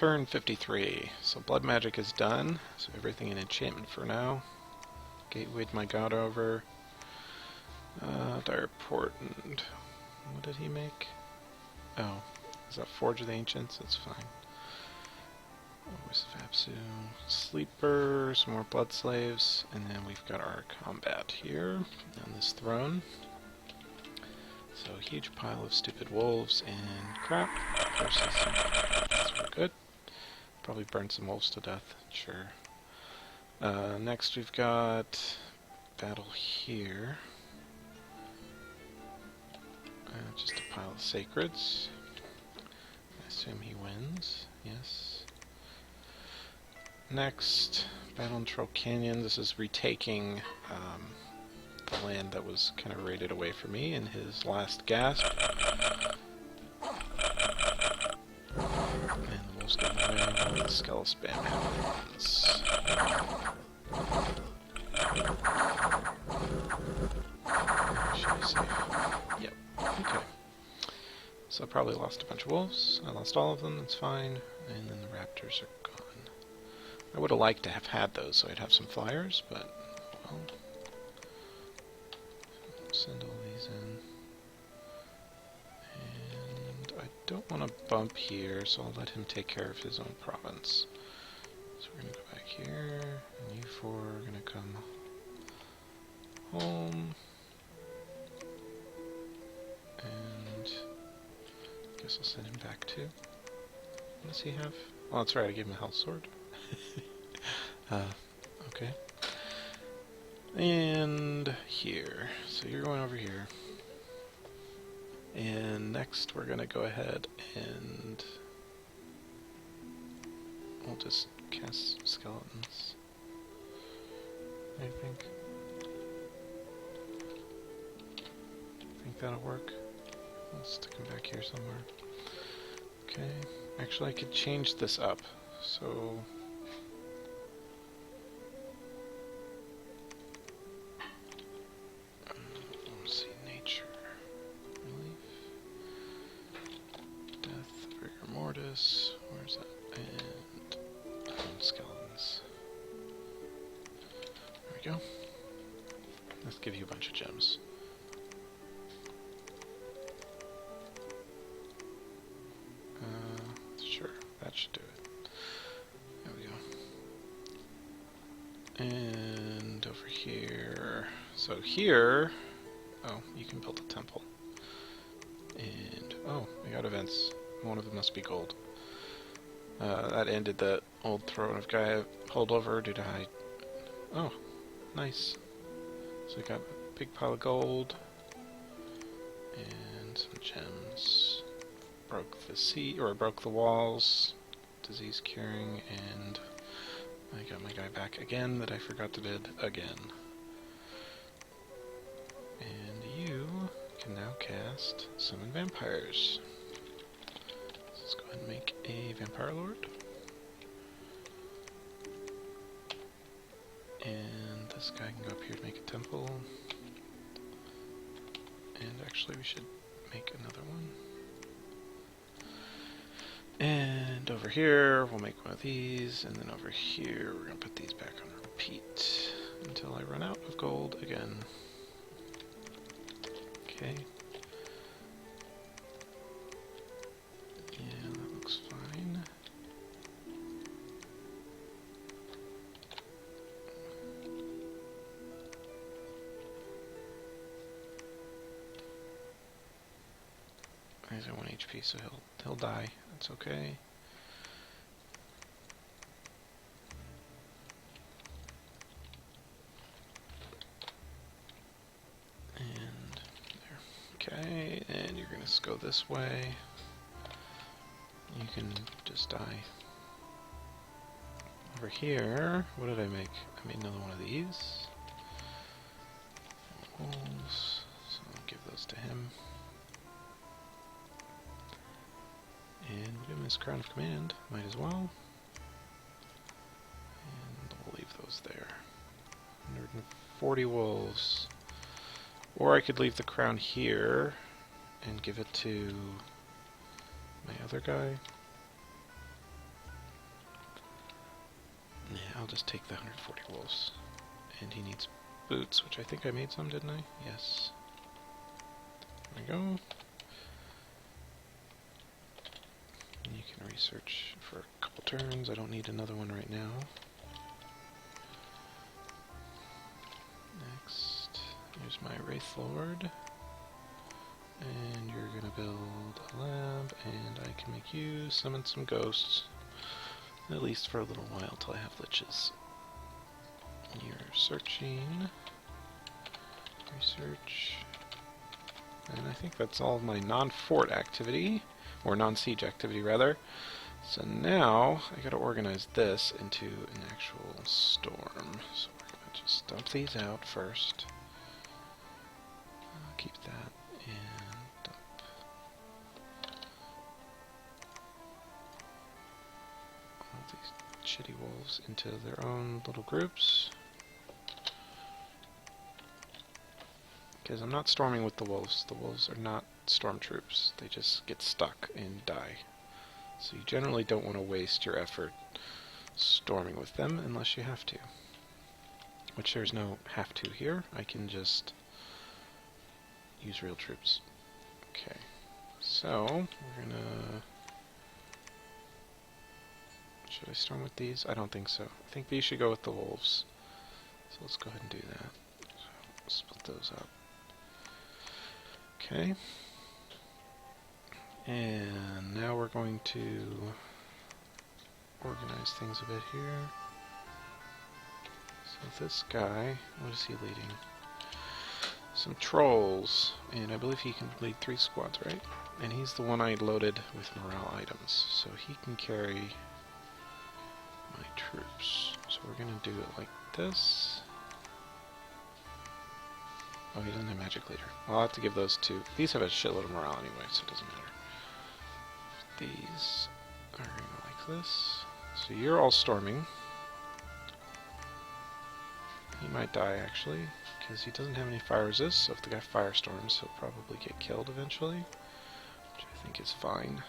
Turn 53. So blood magic is done. So everything in enchantment for now. Gatewayed my god over. Dire Portent. What did he make? Oh, is that Forge of the Ancients? That's fine. Always Vapsu. Sleeper, some more blood slaves, and then we've got our combat here on this throne. So huge pile of stupid wolves and crap versus some that's real good. Probably burn some wolves to death, sure. Next we've got battle here. Just a pile of sacreds. I assume he wins, yes. Next, battle in Troll Canyon. This is retaking the land that was kind of raided away from me in his last gasp. And the wolves get in the way while the skull spam happens. Should be safe. Yep. Okay. So I probably lost a bunch of wolves. I lost all of them, that's fine. And then the raptors are gone. I would have liked to have had those so I'd have some flyers, but, well. Send all these in. And I don't want to bump here, so I'll let him take care of his own province. So we're going to go back here, and you four are going to come home. And I guess I'll send him back too. What does he have? Well, that's right, I gave him a health sword. Okay. And here. So you're going over here. And next we're going to go ahead and we'll just cast skeletons. I think that'll work. I'll stick them back here somewhere. Okay. Actually, I could change this up. So let's see, nature, relief, death, rigor mortis. Where's that? And skeletons. There we go. Let's give you a bunch of gems. Sure, that should do it. There we go. And over here. So here, oh, you can build a temple. And, oh, we got events. One of them must be gold. That ended the old throne of Gaia holdover due to high. Oh, nice. So we got a big pile of gold. And some gems. Broke the sea, or broke the walls, disease curing, and I got my guy back again that I forgot to bid again. And you can now cast Summon Vampires. Let's go ahead and make a Vampire Lord. And this guy can go up here to make a temple. And actually we should make another one. And over here, we'll make one of these, and then over here, we're going to put these back on repeat until I run out of gold again. Okay. Yeah, that looks fine. He's at 1 HP, so he'll die. That's okay. And there. Okay, and you're gonna go this way. You can just die. Over here, what did I make? I made another one of these. Wolves, so I'll give those to him. And we'll give him his Crown of Command, might as well. And we'll leave those there. 140 wolves. Or I could leave the crown here and give it to my other guy. just take the 140 wolves. And he needs boots, which I think I made some, didn't I? Yes. There we go. And you can research for a couple turns. I don't need another one right now. Next, here's my Wraith Lord. And you're going to build a lab, and I can make you summon some ghosts. At least for a little while till I have liches. You're searching. Research. And I think that's all of my non-fort activity, or non-siege activity rather. So now I gotta organize this into an actual storm. So we're gonna just dump these out first. Keep that and dump all these shitty wolves into their own little groups. Because I'm not storming with the wolves. The wolves are not stormtroops. They just get stuck and die. So you generally don't want to waste your effort storming with them unless you have to. Which there's no have to here. I can just use real troops. Okay. So, we're gonna... Should I storm with these? I don't think so. I think these should go with the wolves. So let's go ahead and do that. So, split those up. Okay. And now we're going to organize things a bit here. So this guy, what is he leading? Some trolls, and I believe he can lead 3 squads, right? And he's the one I loaded with morale items, so he can carry my troops. So we're gonna do it like this. Oh, he doesn't have magic leader. Well, I'll have to give those to... These have a shitload of morale anyway, so it doesn't matter. These are going to like this. So you're all storming. He might die, actually, because he doesn't have any fire resist, so if the guy firestorms, he'll probably get killed eventually, which I think is fine.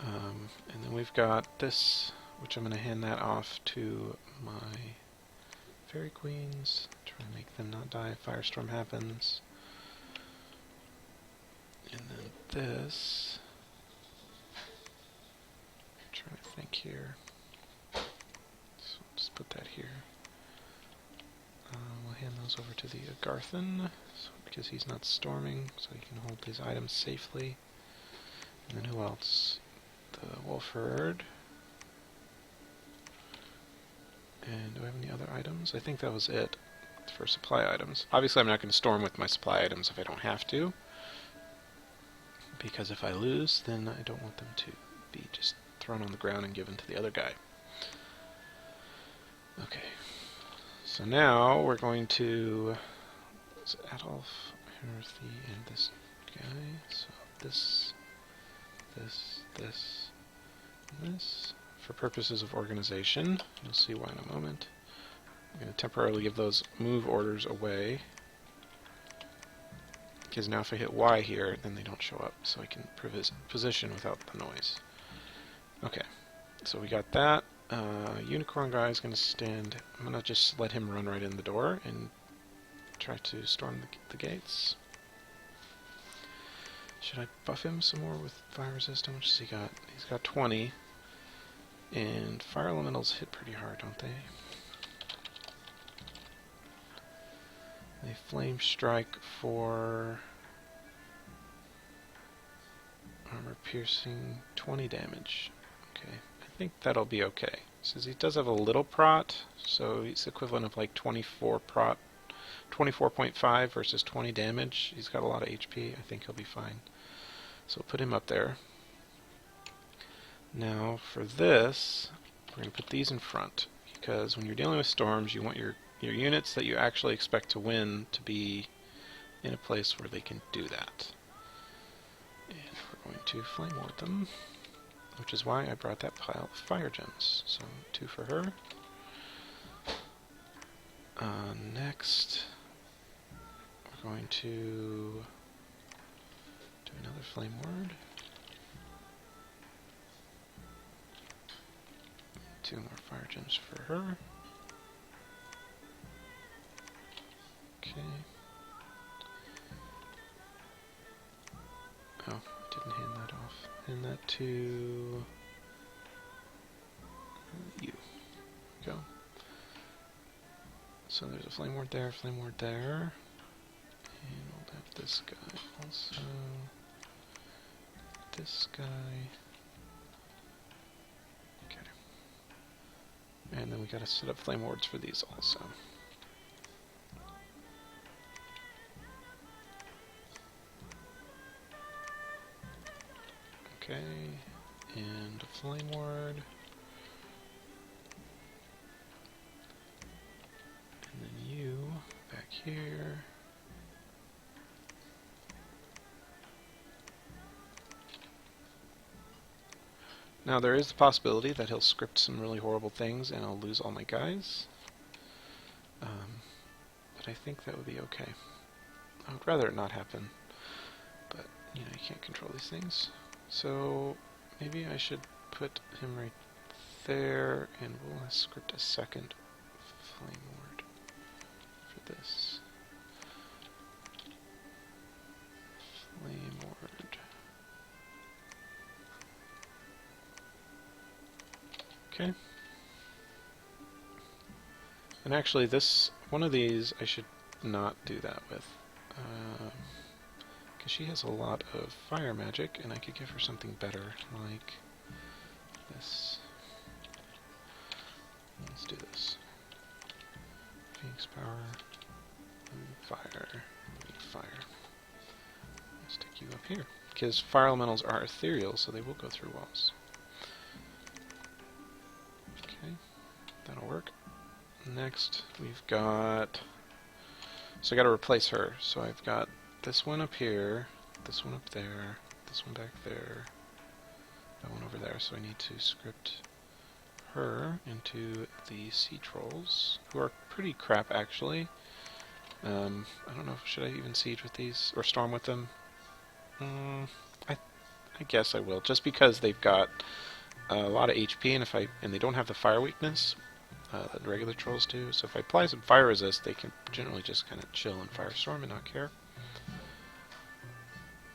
And then we've got this, which I'm going to hand that off to my Fairy Queens, try to make them not die if Firestorm happens. And then this, I'm trying to think here, so I'll just put that here. We'll hand those over to the Agarthan, so, because he's not storming, so he can hold these items safely. And then who else? The Wolf Herd. And do I have any other items? I think that was it for supply items. Obviously I'm not going to storm with my supply items if I don't have to, because if I lose, then I don't want them to be just thrown on the ground and given to the other guy. Okay, so now we're going to... It's Adolf, Herthy, and this guy. So this, and this. For purposes of organization, you'll see why in a moment. I'm going to temporarily give those move orders away, because now if I hit Y here, then they don't show up, so I can position without the noise. Okay, so we got that. Unicorn guy is going to stand. I'm going to just let him run right in the door and try to storm the gates. Should I buff him some more with fire resist? How much has he got? He's got 20. And fire elementals hit pretty hard, don't they? They flame strike for armor piercing 20 damage. Okay, I think that'll be okay. Says he does have a little prot, so he's equivalent of like 24 prot, 24.5 versus 20 damage. He's got a lot of HP. I think he'll be fine. So we'll put him up there. Now for this, we're going to put these in front, because when you're dealing with storms, you want your units that you actually expect to win to be in a place where they can do that. And we're going to flame ward them, which is why I brought that pile of fire gems. So 2 for her. Next, we're going to do another flame ward. 2 more fire gems for her. Okay. Oh, I didn't hand that off. Hand that to you. Go. So there's a flame ward there, and we'll have this guy also. This guy. Okay. And then we gotta set up flame wards for these also. Okay, and a flame ward. And then you back here. Now there is the possibility that he'll script some really horrible things and I'll lose all my guys. But I think that would be okay. I would rather it not happen. But, you know, you can't control these things. So maybe I should put him right there, and we'll script a second flame ward for this. Flame ward. Okay. And actually this, one of these I should not do that with. Because she has a lot of fire magic, and I could give her something better, like this. Let's do this. Phoenix power, fire, fire. Let's stick you up here. Because fire elementals are ethereal, so they will go through walls. Okay, that'll work. Next, we've got... So I gotta replace her. So I've got this one up here, this one up there, this one back there, that one over there, so I need to script her into the sea trolls, who are pretty crap actually. I don't know, should I even siege with these, or storm with them? I guess I will, just because they've got a lot of HP, and they don't have the fire weakness that the regular trolls do, so if I apply some fire resist, they can generally just kind of chill and firestorm and not care.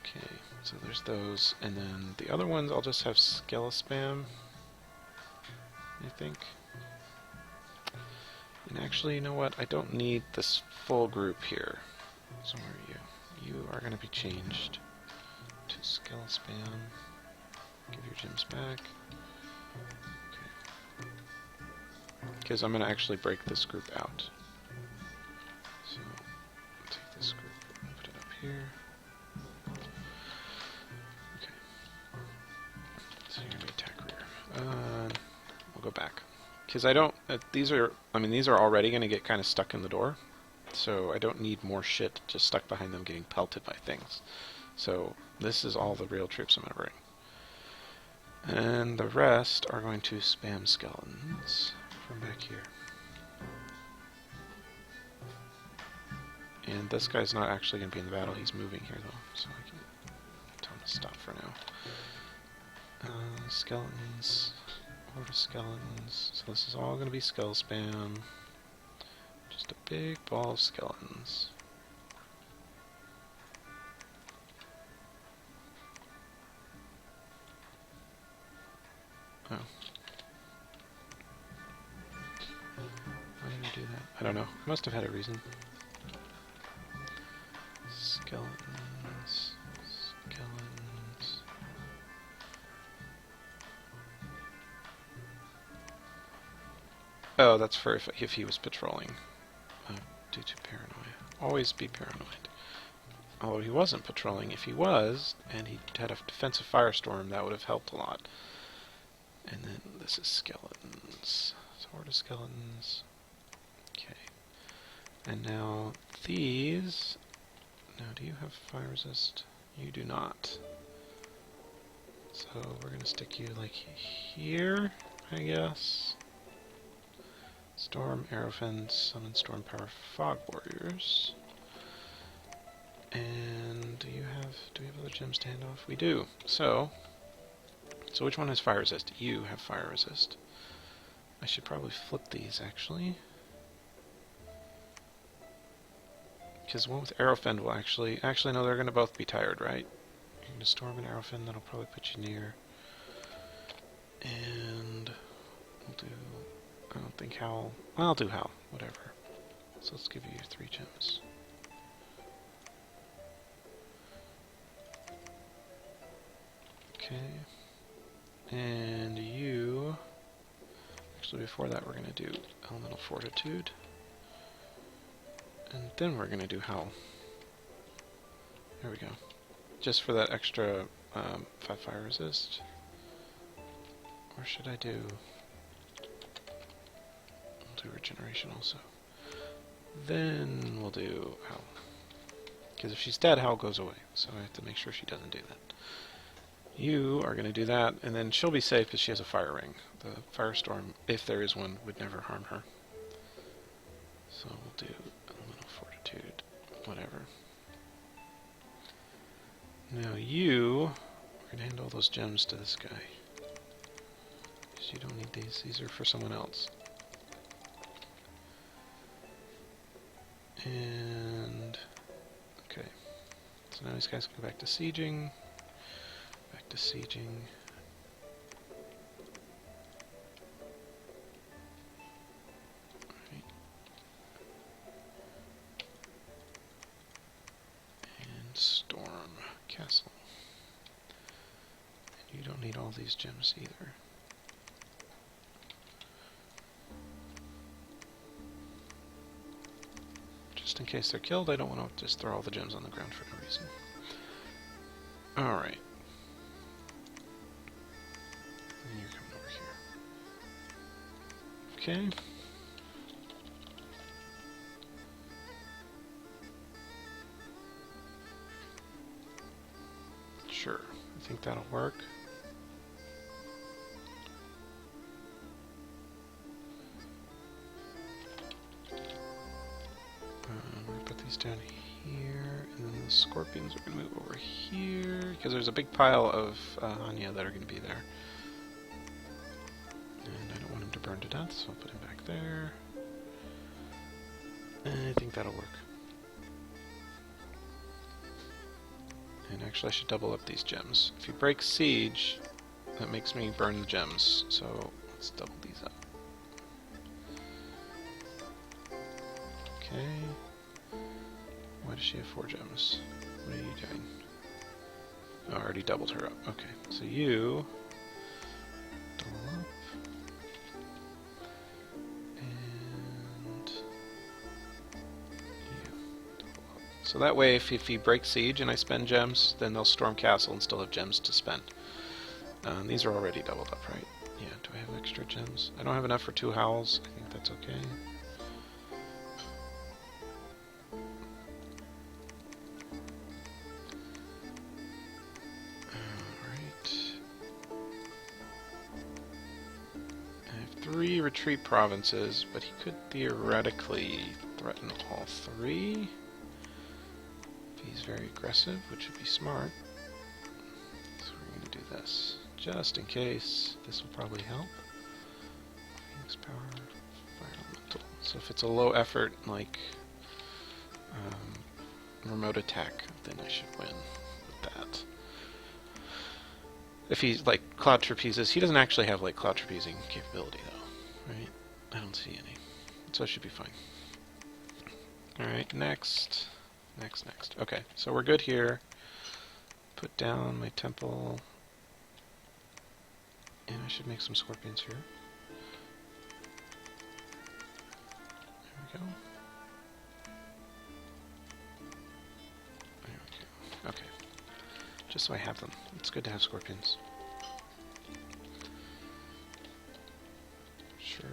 Okay, so there's those, and then the other ones I'll just have Skelespam, I think. And actually, you know what? I don't need this full group here. So where are you? You are going to be changed to Skelespam. Give your gems back. Okay. Because I'm going to actually break this group out. So, take this group and put it up here. So you're going to be attack rear. We'll go back. Because I don't... these are already going to get kind of stuck in the door. So I don't need more shit just stuck behind them getting pelted by things. So this is all the real troops I'm going to bring. And the rest are going to spam skeletons from back here. And this guy's not actually going to be in the battle. He's moving here, though. So I can tell him to stop for now. Skeletons, order skeletons. So this is all going to be skull spam. Just a big ball of skeletons. Oh. Why did we do that? I don't know. Must have had a reason. Skeletons. Skeletons. Oh, that's for if he was patrolling. Due to paranoia. Always be paranoid. Although he wasn't patrolling. If he was, and he had a defensive firestorm, that would have helped a lot. And then this is skeletons. Sword of skeletons. Okay. And now these... Now, do you have fire resist? You do not. So we're going to stick you like here, I guess. Storm, Aerofin, Summon Storm Power Fog Warriors. And do we have other gems to hand off? We do. So which one has fire resist? You have fire resist. I should probably flip these, actually. Because one with Arrowfin will actually... Actually, no, they're going to both be tired, right? You're going to Storm and Arrowfin, that'll probably put you near. And... we'll do... I don't think Howl... Well, I'll do Howl, whatever. So let's give you your 3 gems. Okay. And you... Actually, before that, we're going to do Elemental Fortitude. And then we're going to do Howl. There we go. Just for that extra 5 fire resist. Or should I do... We'll do Regeneration also. Then we'll do Howl. Because if she's dead, Howl goes away. So I have to make sure she doesn't do that. You are going to do that, and then she'll be safe because she has a fire ring. The firestorm, if there is one, would never harm her. So we'll do Elemental Fortitude, whatever. Now you are going to hand all those gems to this guy. Because you don't need these. These are for someone else. And... okay. So now these guys can go back to sieging. Back to sieging. Right. And storm castle. And you don't need all these gems either. Just in case they're killed, I don't want to just throw all the gems on the ground for no reason. Alright. And you're coming over here. Okay. Sure. I think that'll work. I'm going to put these down here, and then the scorpions are going to move over here, because there's a big pile of Hanya that are going to be there. And I don't want him to burn to death, so I'll put him back there. And I think that'll work. And actually I should double up these gems. If you break siege, that makes me burn the gems, so let's double these up. Okay. Why does she have 4 gems? What are you doing? Oh, I already doubled her up. Okay, so you double up. And you double up. So that way, if he breaks siege and I spend gems, then they'll storm castle and still have gems to spend. These are already doubled up, right? Yeah, do I have extra gems? I don't have enough for 2 howls. I think that's okay. Alright. 3 retreat provinces, but he could theoretically threaten all 3. If he's very aggressive, which would be smart. So we're going to do this. Just in case, this will probably help. Phoenix power, fire elemental. So if it's a low effort, like remote attack, then I should win with that. If he's like cloud trapezes, he doesn't actually have like cloud trapezing capability though, right? I don't see any, so it should be fine. All right, next. Okay, so we're good here. Put down my temple. And I should make some scorpions here. There we go. There we go. Okay. Just so I have them. It's good to have scorpions. Sure.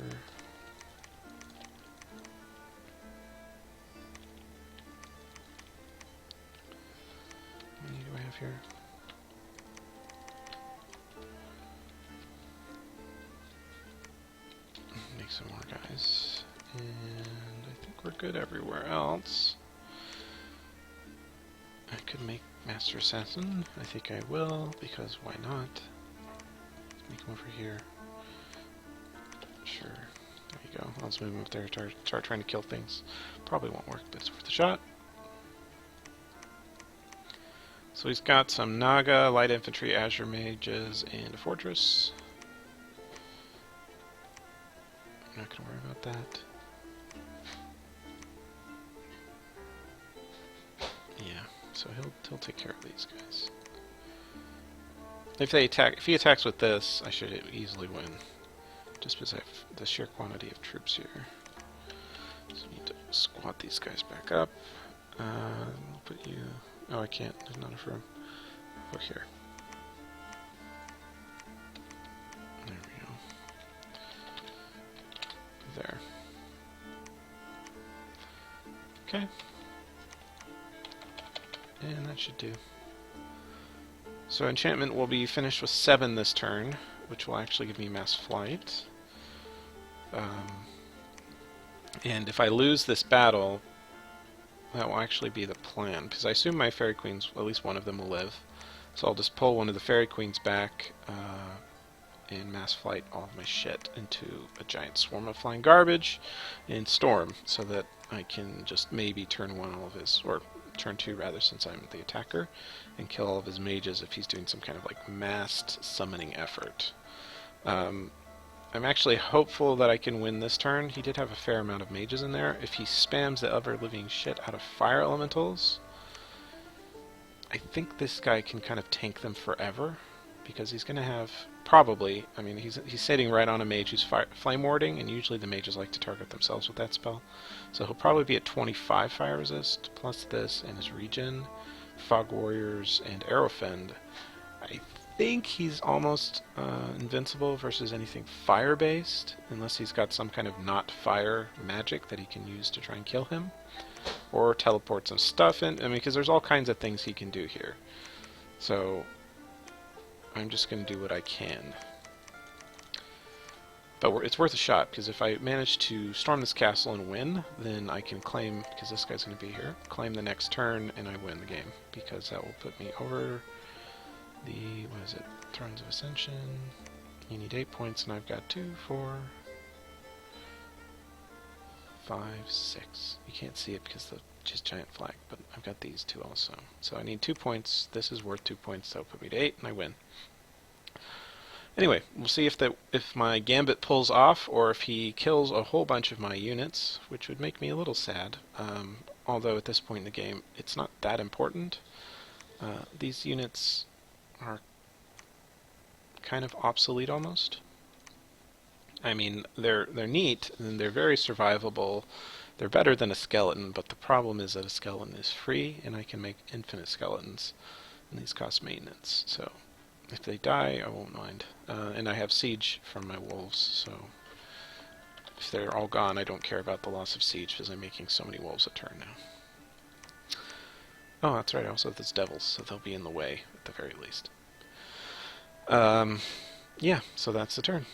How many do I have here? Make some more guys. And I think we're good everywhere else. I could make Master Assassin. I think I will, because why not? Let's make him over here. Sure. There you go. I'll just move him up there, start trying to kill things. Probably won't work, but it's worth a shot. So he's got some Naga, light infantry, Azure mages, and a fortress. I'm not going to worry about that. Yeah, so he'll take care of these guys. If he attacks with this, I should easily win. Just because I have the sheer quantity of troops here. So I need to squat these guys back up. I'll put you... Oh, I can't. There's not enough room. Over here. There we go. There. Okay. And that should do. So enchantment will be finished with 7 this turn, which will actually give me mass flight. And if I lose this battle, that will actually be the plan, because I assume my Fairy Queens, at least one of them will live. So I'll just pull one of the Fairy Queens back and mass flight all of my shit into a giant swarm of flying garbage and storm, so that I can just maybe turn 1 all of his, or turn 2 rather, since I'm the attacker, and kill all of his mages if he's doing some kind of like massed summoning effort. I'm actually hopeful that I can win this turn. He did have a fair amount of mages in there. If he spams the ever-living shit out of fire elementals, I think this guy can kind of tank them forever, because he's going to have, probably, I mean, he's sitting right on a mage who's flame warding, and usually the mages like to target themselves with that spell. So he'll probably be at 25 fire resist, plus this and his regen, fog warriors, and arrow fend. I think he's almost invincible versus anything fire-based, unless he's got some kind of not fire magic that he can use to try and kill him, or teleport some stuff in. I mean, because there's all kinds of things he can do here. So I'm just going to do what I can. But it's worth a shot, because if I manage to storm this castle and win, then I can claim, because this guy's going to be here, claim the next turn, and I win the game, because that will put me over the, what is it, Thrones of Ascension. You need 8 points, and I've got 2, 4, 5, 6. You can't see it because of the just giant flag, but I've got these 2 also. So I need 2 points. This is worth 2 points, so put me to 8, and I win. Anyway, we'll see if my gambit pulls off, or if he kills a whole bunch of my units, which would make me a little sad. Although at this point in the game, it's not that important. These units are kind of obsolete almost. I mean, they're neat, and they're very survivable. They're better than a skeleton, but the problem is that a skeleton is free, and I can make infinite skeletons, and these cost maintenance. So if they die, I won't mind. And I have siege from my wolves, so if they're all gone, I don't care about the loss of siege, because I'm making so many wolves a turn now. Oh, that's right, I also have those devils, so they'll be in the way, at the very least. Yeah, so that's the turn.